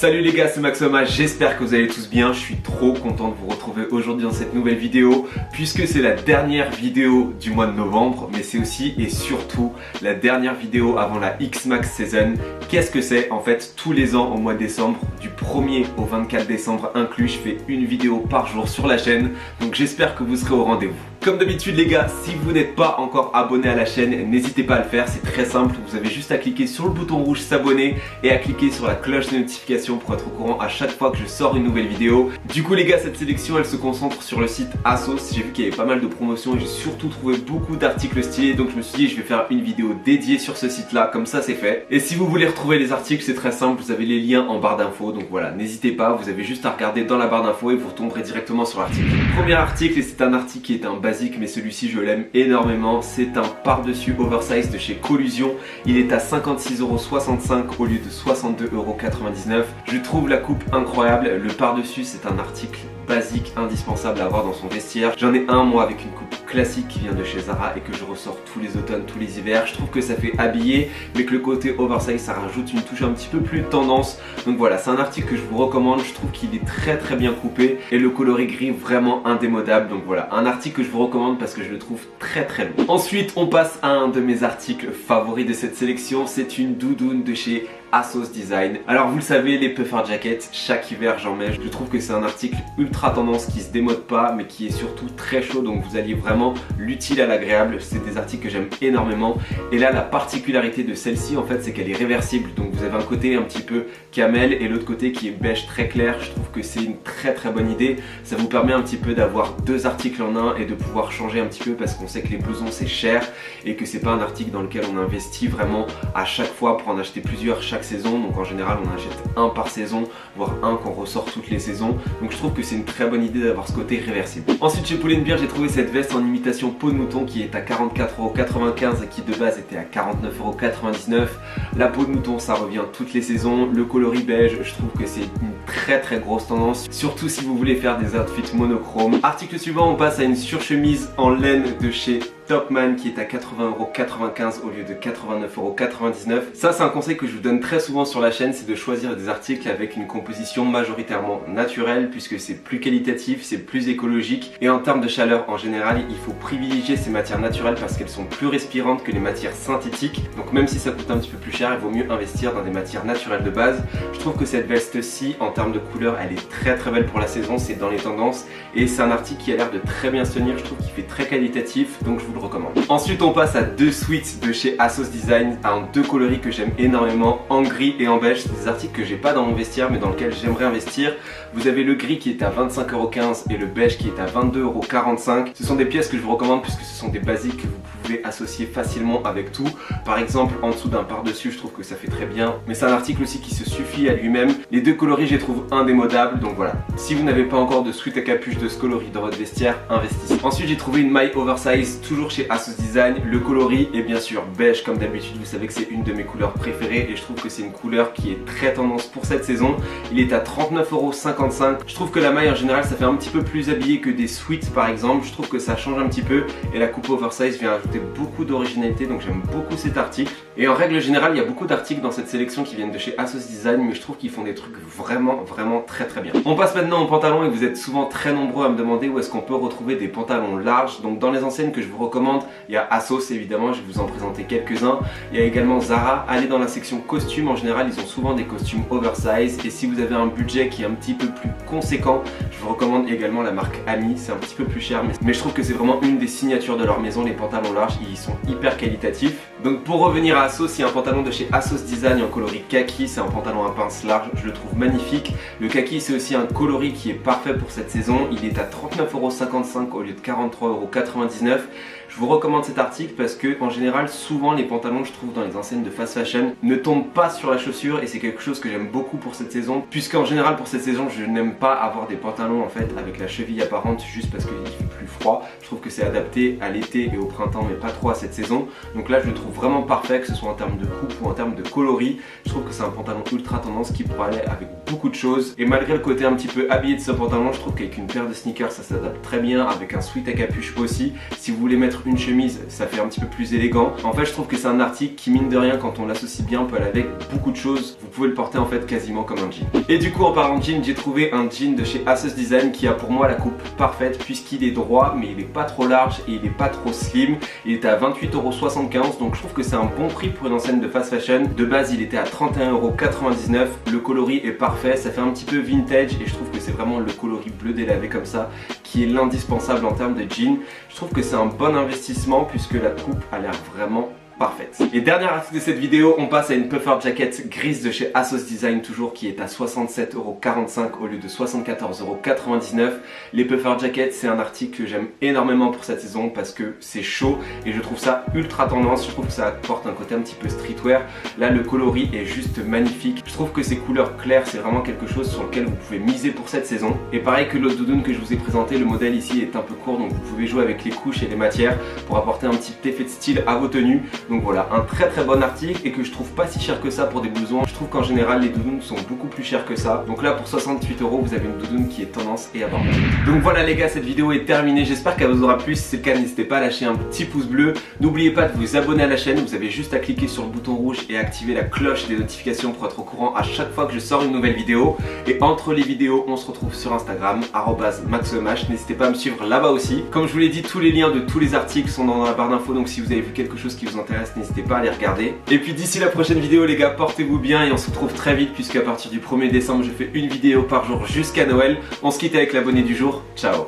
Salut les gars, c'est Maxoma, j'espère que vous allez tous bien. Je suis trop content de vous retrouver aujourd'hui dans cette nouvelle vidéo puisque c'est la dernière vidéo du mois de novembre, mais c'est aussi et surtout la dernière vidéo avant la X-Max Season. Qu'est-ce que c'est? En fait, tous les ans au mois de décembre, du 1er au 24 décembre inclus, je fais une vidéo par jour sur la chaîne, donc j'espère que vous serez au rendez-vous. Comme d'habitude les gars, si vous n'êtes pas encore abonné à la chaîne, n'hésitez pas à le faire, c'est très simple. Vous avez juste à cliquer sur le bouton rouge s'abonner et à cliquer sur la cloche de notification pour être au courant à chaque fois que je sors une nouvelle vidéo. Du coup les gars, cette sélection elle se concentre sur le site ASOS. J'ai vu qu'il y avait pas mal de promotions et j'ai surtout trouvé beaucoup d'articles stylés, donc je me suis dit je vais faire une vidéo dédiée sur ce site là, comme ça c'est fait. Et si vous voulez retrouver les articles, c'est très simple, vous avez les liens en barre d'infos, donc voilà, n'hésitez pas, vous avez juste à regarder dans la barre d'infos et vous retomberez directement sur l'article. Premier article, et c'est un article qui est un basique, mais celui-ci je l'aime énormément, c'est un par-dessus oversize de chez Collusion. Il est à 56,65€ au lieu de 62,99€. Je trouve la coupe incroyable, le par-dessus c'est un article basique indispensable à avoir dans son vestiaire. J'en ai un moi avec une coupe classique qui vient de chez Zara et que je ressors tous les automnes, tous les hivers. Je trouve que ça fait habiller, mais que le côté oversize ça rajoute une touche un petit peu plus tendance. Donc voilà, c'est un article que je vous recommande. Je trouve qu'il est très bien coupé et le coloris gris vraiment indémodable. Donc voilà, un article que je vous recommande parce que je le trouve très beau. Ensuite on passe à un de mes articles favoris de cette sélection, c'est une doudoune de chez ASOS Design. Alors vous le savez, les puffer jackets, chaque hiver j'en mets. Je trouve que c'est un article ultra tendance qui se démode pas mais qui est surtout très chaud, donc vous alliez vraiment l'utile à l'agréable. C'est des articles que j'aime énormément. Et là la particularité de celle-ci en fait c'est qu'elle est réversible, donc vous avez un côté un petit peu camel et l'autre côté qui est beige très clair. Je trouve que c'est une très bonne idée. Ça vous permet un petit peu d'avoir deux articles en un et de pouvoir changer un petit peu parce qu'on sait que les blousons c'est cher et que c'est pas un article dans lequel on investit vraiment à chaque fois pour en acheter plusieurs chaque saison. Donc en général on achète un par saison, voire un qu'on ressort toutes les saisons. Donc je trouve que c'est une très bonne idée d'avoir ce côté réversible. Ensuite chez Pull&Bear j'ai trouvé cette veste en imitation peau de mouton qui est à 44,95€ et qui de base était à 49,99€. La peau de mouton ça revient toutes les saisons. Le coloris beige, je trouve que c'est une très grosse tendance, surtout si vous voulez faire des outfits monochromes. Article suivant, on passe à une surchemise en laine de chez Topman qui est à 80,95€ au lieu de 89,99€. Ça c'est un conseil que je vous donne très souvent sur la chaîne, c'est de choisir des articles avec une composition majoritairement naturelle puisque c'est plus qualitatif, c'est plus écologique et en termes de chaleur en général il faut privilégier ces matières naturelles parce qu'elles sont plus respirantes que les matières synthétiques. Donc même si ça coûte un petit peu plus cher, il vaut mieux investir dans des matières naturelles de base. Je trouve que cette veste-ci en termes de couleur elle est très belle pour la saison, c'est dans les tendances et c'est un article qui a l'air de très bien se tenir. Je trouve qu'il fait très qualitatif, donc je vous le recommande. Ensuite on passe à deux suites de chez ASOS Design, en deux coloris que j'aime énormément, en gris et en beige. C'est des articles que j'ai pas dans mon vestiaire mais dans lequel j'aimerais investir. Vous avez le gris qui est à 25,15€ et le beige qui est à 22,45€. Ce sont des pièces que je vous recommande puisque ce sont des basiques que vous pouvez associer facilement avec tout. Par exemple en dessous d'un par-dessus je trouve que ça fait très bien, mais c'est un article aussi qui se suffit à lui-même. Les deux coloris je les trouve indémodables, donc voilà. Si vous n'avez pas encore de sweat à capuche de ce coloris dans votre vestiaire, investissez. Ensuite j'ai trouvé une maille oversize toujours chez ASOS Design. Le coloris est bien sûr beige comme d'habitude, vous savez que c'est une de mes couleurs préférées et je trouve que c'est une couleur qui est très tendance pour cette saison. Il est à 39,55€. Je trouve que la maille en général ça fait un petit peu plus habillé que des sweats par exemple. Je trouve que ça change un petit peu et la coupe oversize vient ajouter beaucoup d'originalité, donc j'aime beaucoup cet article. Et en règle générale il y a beaucoup d'articles dans cette sélection qui viennent de chez ASOS Design, mais je trouve qu'ils font des trucs vraiment très bien. On passe maintenant aux pantalons et vous êtes souvent très nombreux à me demander où est-ce qu'on peut retrouver des pantalons larges. Donc dans les enseignes que je vous recommande, il y a ASOS évidemment, je vais vous en présenter quelques-uns. Il y a également Zara. Allez dans la section costumes, en général ils ont souvent des costumes oversize et si vous avez un budget qui est un petit peu plus conséquent, je vous recommande également la marque Ami. C'est un petit peu plus cher mais je trouve que c'est vraiment une des signatures de leur maison, les pantalons larges, ils sont hyper qualitatifs. Donc pour revenir à ASOS, il y a un pantalon de chez ASOS Design en coloris kaki, c'est un pantalon à pince large, je le trouve magnifique. Le kaki c'est aussi un coloris qui est parfait pour cette saison, il est à 39,55€ au lieu de 43,99€. Je vous recommande cet article parce que en général souvent les pantalons je trouve dans les enseignes de fast fashion ne tombent pas sur la chaussure et c'est quelque chose que j'aime beaucoup pour cette saison, puisqu'en général pour cette saison je n'aime pas avoir des pantalons en fait avec la cheville apparente juste parce qu'il fait plus froid. Je trouve que c'est adapté à l'été et au printemps mais pas trop à cette saison. Donc là je le trouve vraiment parfait, que ce soit en termes de coupe ou en termes de coloris. Je trouve que c'est un pantalon ultra tendance qui pourrait aller avec beaucoup de choses et malgré le côté un petit peu habillé de ce pantalon, je trouve qu'avec une paire de sneakers ça s'adapte très bien, avec un sweat à capuche aussi. Si vous voulez mettre une chemise, ça fait un petit peu plus élégant. En fait, je trouve que c'est un article qui, mine de rien, quand on l'associe bien, peut aller avec beaucoup de choses. Vous pouvez le porter en fait quasiment comme un jean. Et du coup, en parlant de jean, j'ai trouvé un jean de chez ASOS Design qui a pour moi la coupe parfaite puisqu'il est droit, mais il est pas trop large et il est pas trop slim. Il est à 28,75 €, donc je trouve que c'est un bon prix pour une enseigne de fast fashion. De base, il était à 31,99 €. Le coloris est parfait, ça fait un petit peu vintage et je trouve que c'est vraiment le coloris bleu délavé comme ça qui est l'indispensable en termes de jean. Je trouve que c'est un bon investissement puisque la coupe a l'air vraiment parfaite. Et dernier article de cette vidéo, on passe à une puffer jacket grise de chez ASOS Design toujours qui est à 67,45 € au lieu de 74,99 €. Les puffer jackets, c'est un article que j'aime énormément pour cette saison parce que c'est chaud et je trouve ça ultra tendance. Je trouve que ça apporte un côté un petit peu streetwear. Là, le coloris est juste magnifique. Je trouve que ces couleurs claires, c'est vraiment quelque chose sur lequel vous pouvez miser pour cette saison. Et pareil que l'autre doudoune que je vous ai présenté, le modèle ici est un peu court, donc vous pouvez jouer avec les couches et les matières pour apporter un petit effet de style à vos tenues. Donc voilà, un très bon article et que je trouve pas si cher que ça pour des blousons. Je trouve qu'en général les doudounes sont beaucoup plus chères que ça. Donc là pour 68 € vous avez une doudoune qui est tendance et abordable. Donc voilà les gars, cette vidéo est terminée. J'espère qu'elle vous aura plu. Si c'est le cas, n'hésitez pas à lâcher un petit pouce bleu. N'oubliez pas de vous abonner à la chaîne. Vous avez juste à cliquer sur le bouton rouge et activer la cloche des notifications pour être au courant à chaque fois que je sors une nouvelle vidéo. Et entre les vidéos, on se retrouve sur Instagram @maxlemach. N'hésitez pas à me suivre là-bas aussi. Comme je vous l'ai dit, tous les liens de tous les articles sont dans la barre d'infos. Donc si vous avez vu quelque chose qui vous intéresse, n'hésitez pas à les regarder. Et puis d'ici la prochaine vidéo les gars, portez-vous bien et on se retrouve très vite puisqu'à partir du 1er décembre je fais une vidéo par jour jusqu'à Noël. On se quitte avec l'abonné du jour, ciao.